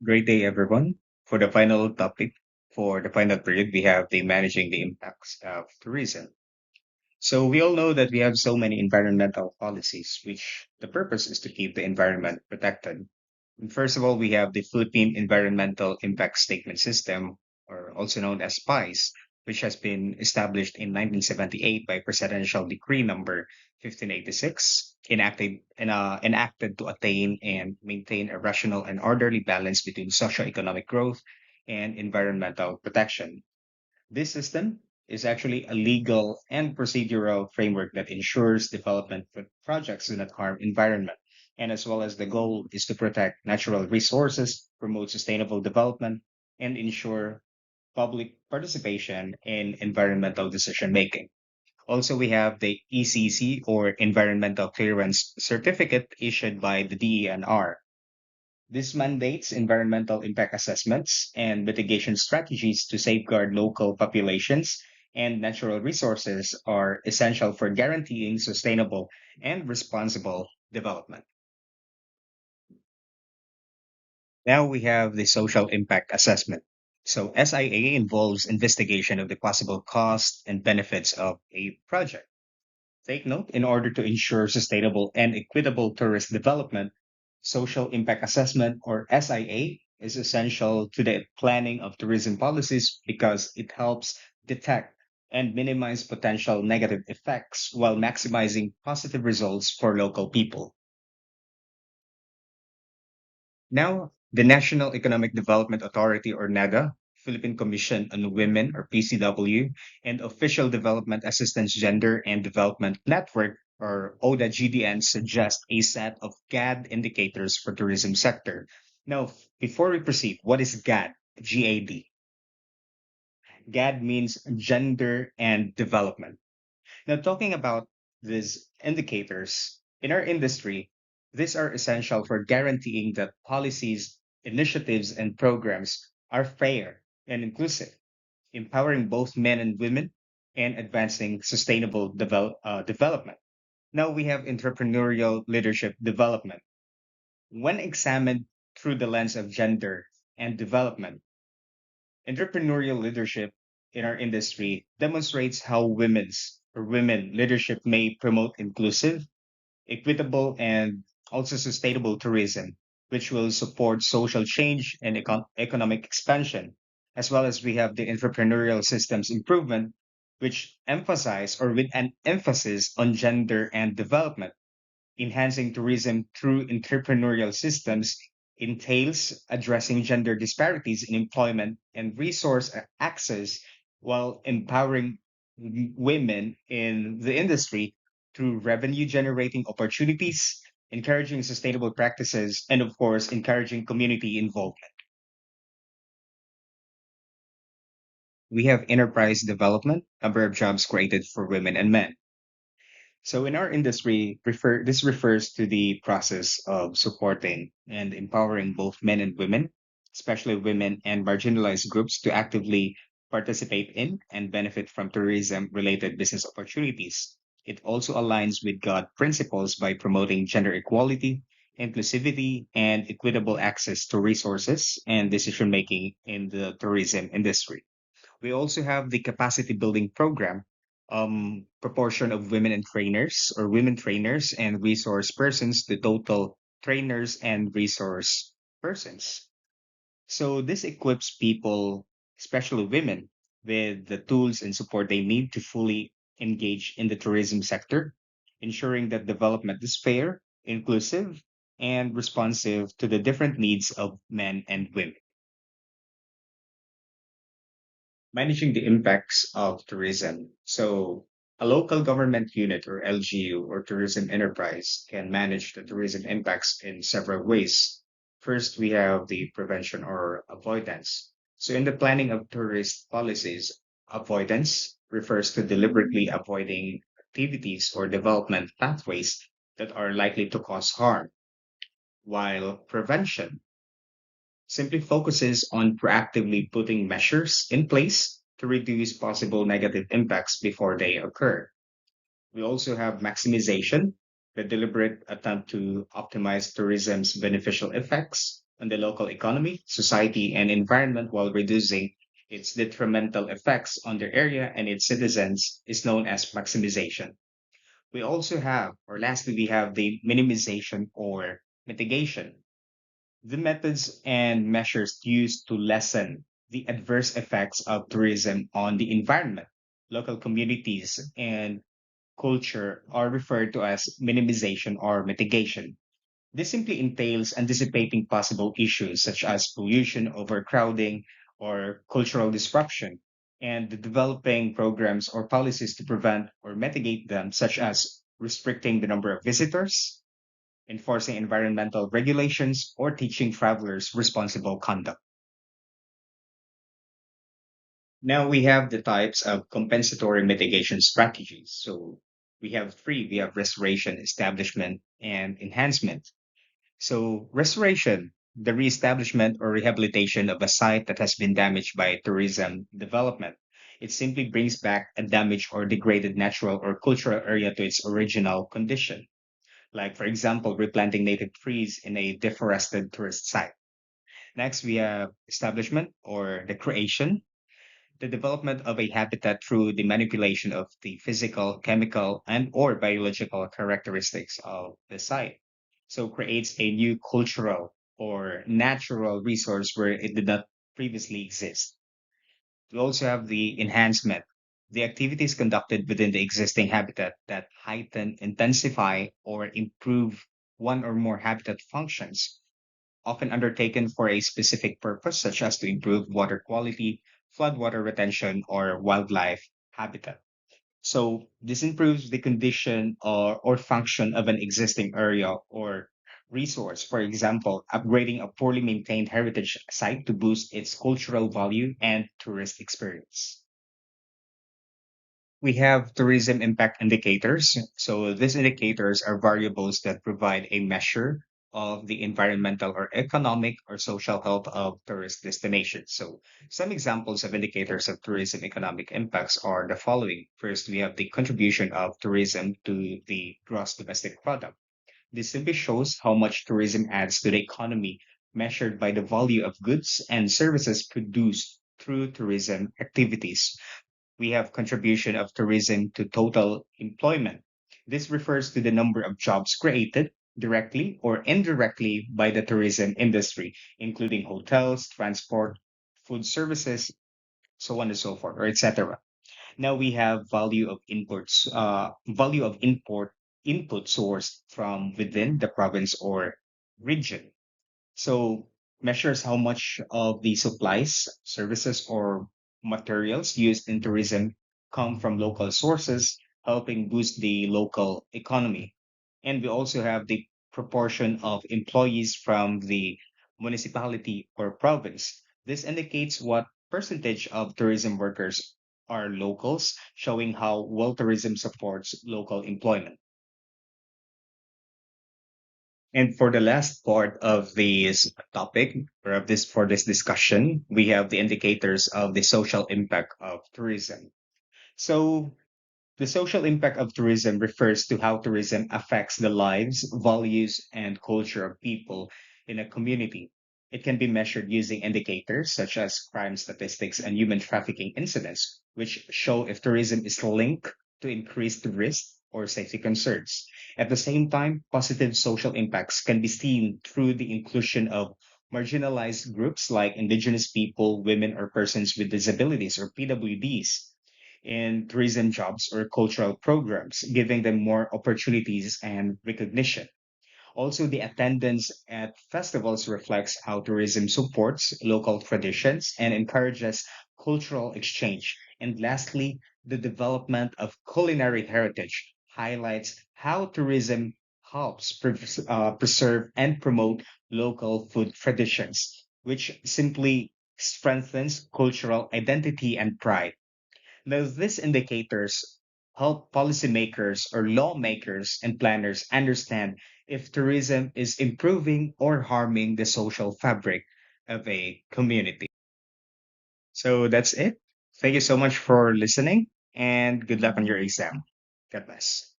Great day, everyone. For the final topic, for the final period, we have the managing the impacts of tourism. So we all know that we have so many environmental policies, which the purpose is to keep the environment protected. And first of all, we have the Philippine Environmental Impact Statement System, or also known as PISE, which has been established in 1978 by Presidential Decree number 1586, enacted to attain and maintain a rational and orderly balance between socioeconomic growth and environmental protection. This system is actually a legal and procedural framework that ensures development projects do not harm environment. And as well as the goal is to protect natural resources, promote sustainable development, and ensure public participation in environmental decision making. Also, we have the ECC or Environmental Clearance Certificate issued by the DENR. This mandates environmental impact assessments and mitigation strategies to safeguard local populations and natural resources are essential for guaranteeing sustainable and responsible development. Now we have the social impact assessment. So SIA involves investigation of the possible costs and benefits of a project. Take note, in order to ensure sustainable and equitable tourist development, social impact assessment or SIA is essential to the planning of tourism policies because it helps detect and minimize potential negative effects while maximizing positive results for local people. Now, the National Economic Development Authority or NEDA, Philippine Commission on Women or PCW, and Official Development Assistance Gender and Development Network or ODA GDN suggest a set of GAD indicators for tourism sector. Now, before we proceed, what is GAD? GAD. GAD means gender and development. Now, talking about these indicators in our industry, these are essential for guaranteeing that policies, initiatives, and programs are fair and inclusive, empowering both men and women, and advancing sustainable development. Now we have entrepreneurial leadership development. When examined through the lens of gender and development, entrepreneurial leadership in our industry demonstrates how women leadership may promote inclusive, equitable, and also sustainable tourism, which will support social change and economic expansion, as well as we have the entrepreneurial systems improvement, which emphasize or with an emphasis on gender and development. Enhancing tourism through entrepreneurial systems entails addressing gender disparities in employment and resource access while empowering women in the industry through revenue generating opportunities, encouraging sustainable practices, and of course, encouraging community involvement. We have enterprise development, number of jobs created for women and men. So in our industry, this refers to the process of supporting and empowering both men and women, especially women and marginalized groups, to actively participate in and benefit from tourism-related business opportunities. It also aligns with God principles by promoting gender equality, inclusivity, and equitable access to resources and decision making in the tourism industry. We also have the capacity building program, proportion of women and trainers or women trainers and resource persons to total trainers and resource persons. So this equips people, especially women, with the tools and support they need to fully engage in the tourism sector, ensuring that development is fair, inclusive, and responsive to the different needs of men and women. Managing the impacts of tourism. So, a local government unit or LGU or tourism enterprise can manage the tourism impacts in several ways. First, we have the prevention or avoidance. So, in the planning of tourist policies, avoidance refers to deliberately avoiding activities or development pathways that are likely to cause harm, while prevention simply focuses on proactively putting measures in place to reduce possible negative impacts before they occur. We also have maximization, the deliberate attempt to optimize tourism's beneficial effects, on the local economy, society, and environment while reducing its detrimental effects on the area and its citizens is known as maximization. We also have, or lastly, we have the minimization or mitigation. The methods and measures used to lessen the adverse effects of tourism on the environment, local communities, and culture are referred to as minimization or mitigation. This simply entails anticipating possible issues such as pollution, overcrowding, or cultural disruption, and developing programs or policies to prevent or mitigate them, such as restricting the number of visitors, enforcing environmental regulations, or teaching travelers responsible conduct. Now we have the types of compensatory mitigation strategies. So we have three. We have restoration, establishment, and enhancement. So restoration, the reestablishment or rehabilitation of a site that has been damaged by tourism development. It simply brings back a damaged or degraded natural or cultural area to its original condition. Like, for example, replanting native trees in a deforested tourist site. Next, we have establishment or the creation, the development of a habitat through the manipulation of the physical, chemical, and or biological characteristics of the site. So creates a new cultural or natural resource where it did not previously exist. We also have the enhancement, the activities conducted within the existing habitat that heighten, intensify, or improve one or more habitat functions, often undertaken for a specific purpose, such as to improve water quality, floodwater retention, or wildlife habitat. So this improves the condition or function of an existing area or resource. For example, upgrading a poorly maintained heritage site to boost its cultural value and tourist experience. We have tourism impact indicators. So these indicators are variables that provide a measure of the environmental or economic or social health of tourist destinations. So some examples of indicators of tourism economic impacts are the following. First, we have the contribution of tourism to the gross domestic product. This simply shows how much tourism adds to the economy, measured by the value of goods and services produced through tourism activities. We have contribution of tourism to total employment. This refers to the number of jobs created directly or indirectly by the tourism industry, including hotels, transport, food services, so on and so forth, or etc. Now we have value of import input sourced from within the province or region. So measures how much of the supplies, services, or materials used in tourism come from local sources, helping boost the local economy. And we also have the proportion of employees from the municipality or province. This indicates what percentage of tourism workers are locals, showing how well tourism supports local employment. And for the last part of this topic, or of this for this discussion, we have the indicators of the social impact of tourism. So the social impact of tourism refers to how tourism affects the lives, values, and culture of people in a community. It can be measured using indicators such as crime statistics and human trafficking incidents, which show if tourism is linked to increased risk or safety concerns. At the same time, positive social impacts can be seen through the inclusion of marginalized groups like indigenous people, women, or persons with disabilities or PWDs in tourism jobs or cultural programs, giving them more opportunities and recognition. Also, the attendance at festivals reflects how tourism supports local traditions and encourages cultural exchange. And lastly, the development of culinary heritage highlights how tourism helps preserve and promote local food traditions, which simply strengthens cultural identity and pride. Now, these indicators help policymakers or lawmakers and planners understand if tourism is improving or harming the social fabric of a community. So that's it. Thank you so much for listening and good luck on your exam. God bless.